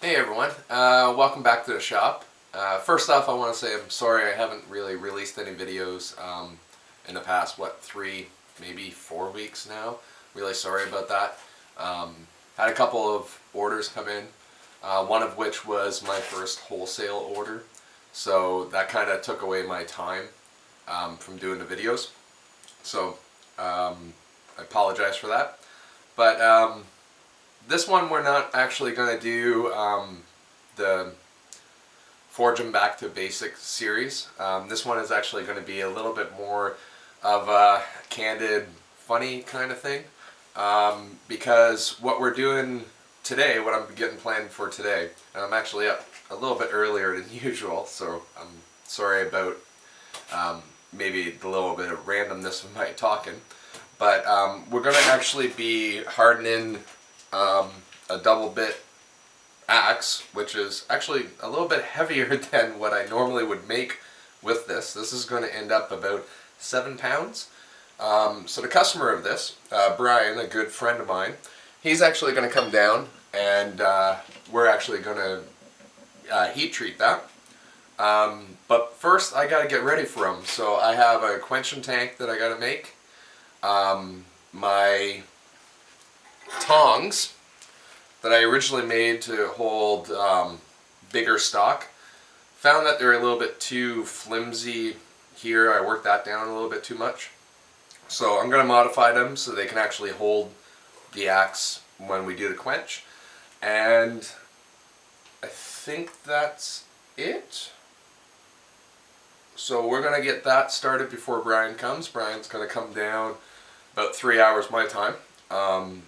Hey everyone, welcome back to the shop. First off, I want to say I'm sorry I haven't really released any videos in the past, 3, maybe 4 weeks now. Really sorry about that. Had a couple of orders come in, one of which was my first wholesale order. So that kind of took away my time from doing the videos. So I apologize for that. But this one we're not actually going to do the Forge 'em Back to Basics series. This one is actually going to be a little bit more of a candid, funny kind of thing. Because what we're doing today, what I'm getting planned for today, and I'm actually up a little bit earlier than usual, so I'm sorry about maybe the little bit of randomness of my talking. But we're going to actually be hardening a double bit axe, which is actually a little bit heavier than what I normally would make with this. This is going to end up about 7 pounds. So the customer of this, Brian, a good friend of mine, he's actually going to come down and we're actually going to heat treat that. But first I got to get ready for him. So I have a quenching tank that I got to make. My tongs that I originally made to hold bigger stock. Found that they're a little bit too flimsy here. I worked that down a little bit too much. So I'm going to modify them so they can actually hold the axe when we do the quench. And I think that's it. So we're going to get that started before Brian comes. Brian's going to come down about 3 hours my time.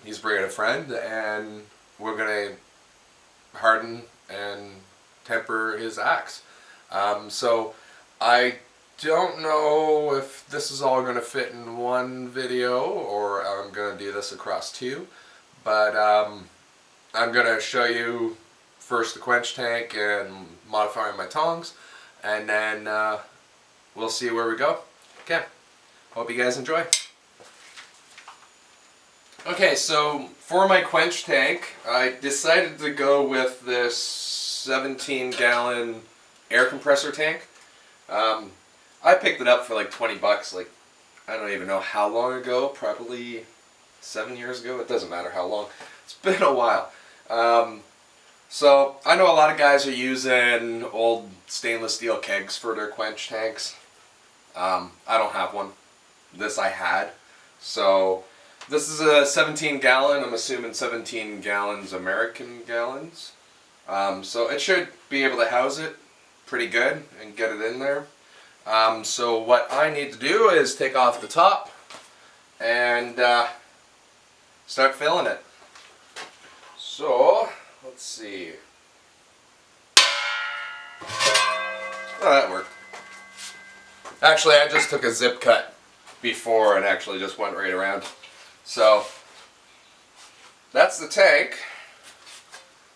He's bringing a friend, and we're going to harden and temper his axe. So I don't know if this is all going to fit in one video or I'm going to do this across two, but I'm going to show you first the quench tank and modifying my tongs, and then we'll see where we go. Okay, hope you guys enjoy. Okay, so for my quench tank, I decided to go with this 17-gallon air compressor tank. I picked it up for like 20 bucks, like, I don't even know how long ago, probably 7 years ago, it doesn't matter how long. It's been a while. So I know a lot of guys are using old stainless steel kegs for their quench tanks. I don't have one. This I had. So this is a 17-gallon, I'm assuming 17 gallons American gallons. So it should be able to house it pretty good and get it in there. So what I need to do is take off the top and start filling it. So, let's see. Oh, that worked. Actually, I just took a zip cut before and actually just went right around. So, that's the tank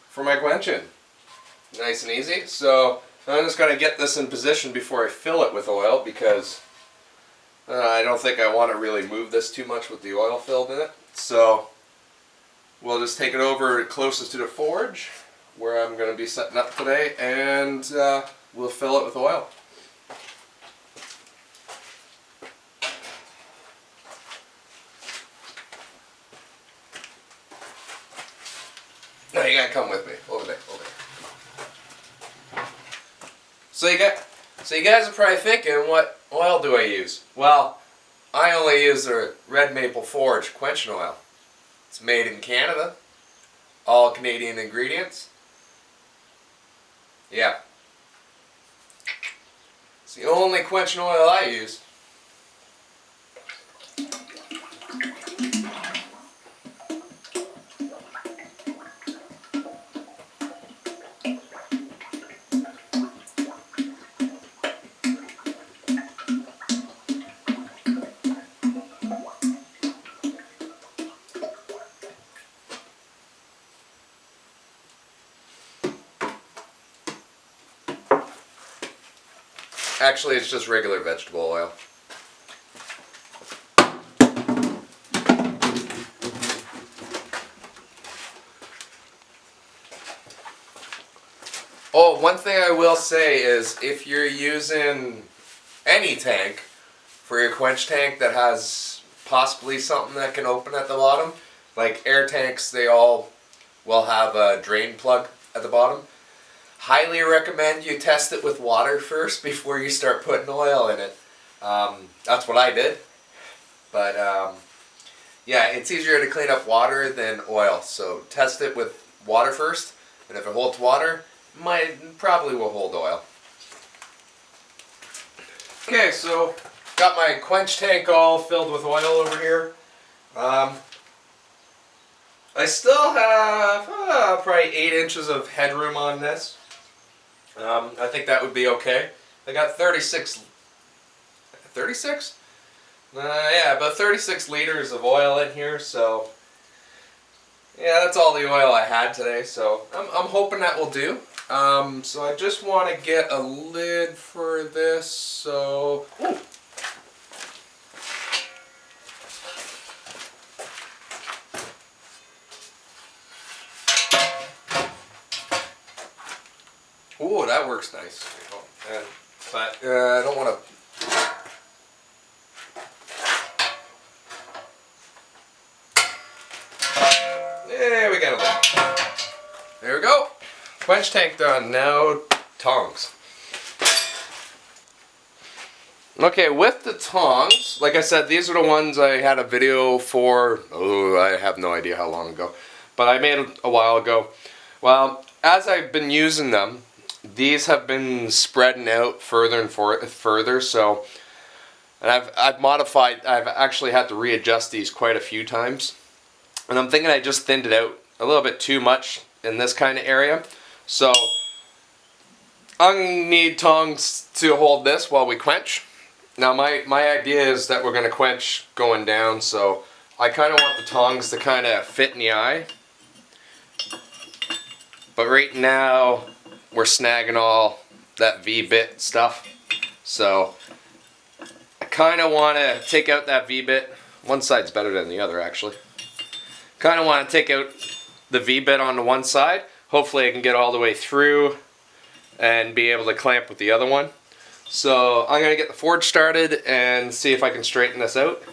for my quenching. Nice and easy. So, I'm just going to get this in position before I fill it with oil, because I don't think I want to really move this too much with the oil filled in it. So, we'll just take it over closest to the forge, where I'm going to be setting up today, and we'll fill it with oil. No, you gotta come with me. Over there, over there. So you guys are probably thinking, what oil do I use? Well, I only use the Red Maple Forge quenching oil. It's made in Canada. All Canadian ingredients. Yeah. It's the only quenching oil I use. Actually, it's just regular vegetable oil. Oh, one thing I will say is if you're using any tank for your quench tank that has possibly something that can open at the bottom, like air tanks, they all will have a drain plug at the bottom. Highly recommend you test it with water first before you start putting oil in it. That's what I did. But yeah, it's easier to clean up water than oil. So test it with water first, and if it holds water, probably will hold oil. Okay, so got my quench tank all filled with oil over here. I still have probably 8 inches of headroom on this. I think that would be okay. I got 36? Yeah, about 36 liters of oil in here, so yeah, that's all the oil I had today, so I'm hoping that will do. So I just want to get a lid for this, so... Ooh, that works nice. But I don't want to... There we go. There we go. Quench tank done. Now tongs. Okay, with the tongs, like I said, these are the ones I had a video for, I have no idea how long ago, but I made it a while ago. Well, as I've been using them, these have been spreading out further and further, so, and I've modified, I've actually had to readjust these quite a few times. And I'm thinking I just thinned it out a little bit too much in this kind of area. So I'm going to need tongs to hold this while we quench. Now my idea is that we're going to quench going down, so I kind of want the tongs to kind of fit in the eye. But right now we're snagging all that V-bit stuff. So I kind of want to take out that V-bit. One side's better than the other actually. Kind of want to take out the V-bit on the one side. Hopefully I can get all the way through and be able to clamp with the other one. So I'm going to get the forge started and see if I can straighten this out.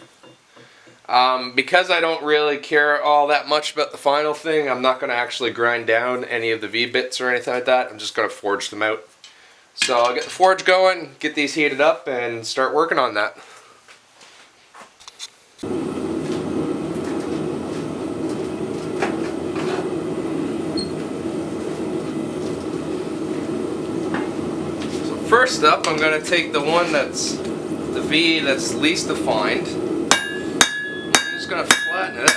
Because I don't really care all that much about the final thing, I'm not going to actually grind down any of the V-bits or anything like that. I'm just going to forge them out. So I'll get the forge going, get these heated up, and start working on that. First up, I'm going to take the one that's the V that's least defined. I'm just going to flatten it out.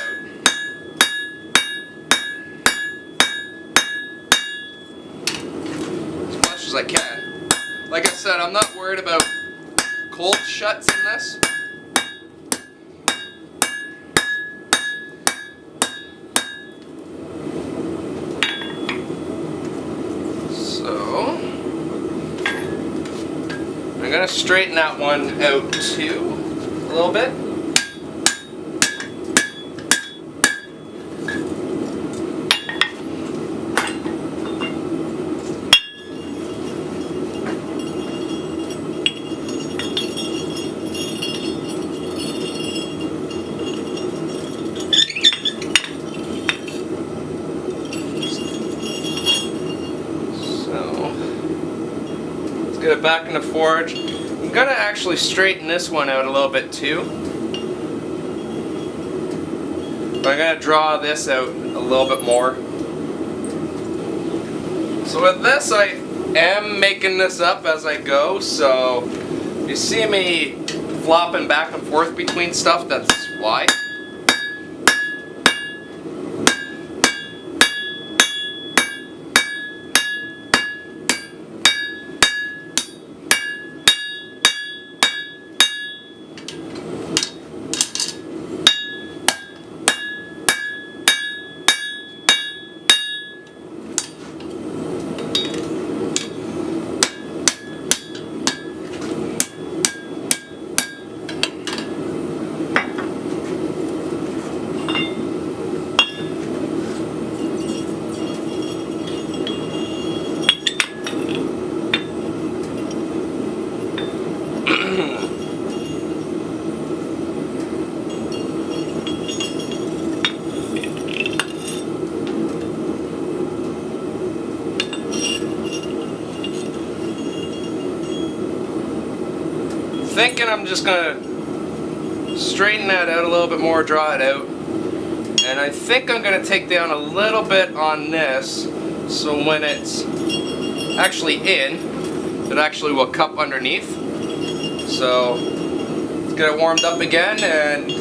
As much as I can. Like I said, I'm not worried about cold shuts in this. I'm going to straighten that one out too, a little bit. Get it back in the forge. I'm going to actually straighten this one out a little bit too. But I'm going to draw this out a little bit more. So with this, I am making this up as I go, so if you see me flopping back and forth between stuff, that's why. thinking I'm just gonna straighten that out a little bit more, draw it out. And I think I'm gonna take down a little bit on this, so when it's actually in, it actually will cup underneath. So let's get it warmed up again and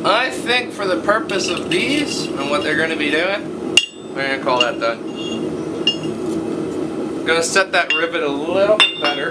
I think for the purpose of these and what they're going to be doing, we're going to call that done. I'm going to set that rivet a little bit better.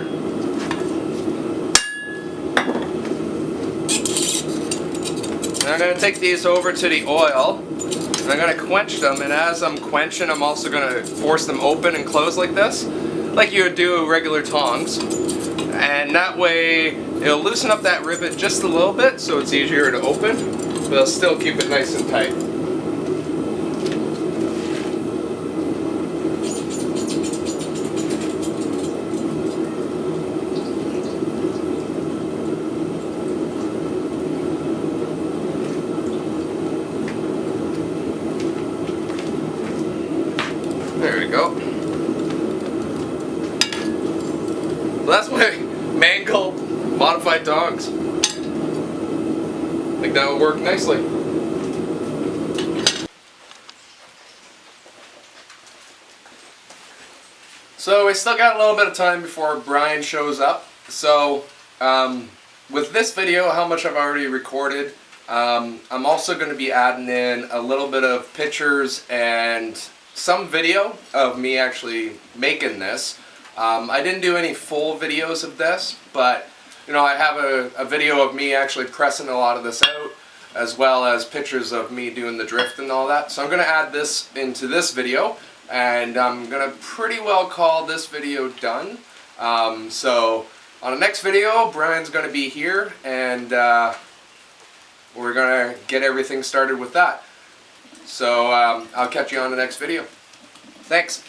And I'm going to take these over to the oil, and I'm going to quench them, and as I'm quenching, I'm also going to force them open and close like this, like you would do regular tongs. And that way, it'll loosen up that rivet just a little bit, so it's easier to open, but it'll still keep it nice and tight. There we go. Well, that's my mangled modified tongs. I think that will work nicely. So we still got a little bit of time before Brian shows up. So with this video, how much I've already recorded, I'm also going to be adding in a little bit of pictures and some video of me actually making this. I didn't do any full videos of this, but you know, I have a video of me actually pressing a lot of this out, as well as pictures of me doing the drift and all that. So I'm going to add this into this video, and I'm going to pretty well call this video done. So on the next video, Brian's going to be here, and we're going to get everything started with that. So I'll catch you on the next video. Thanks.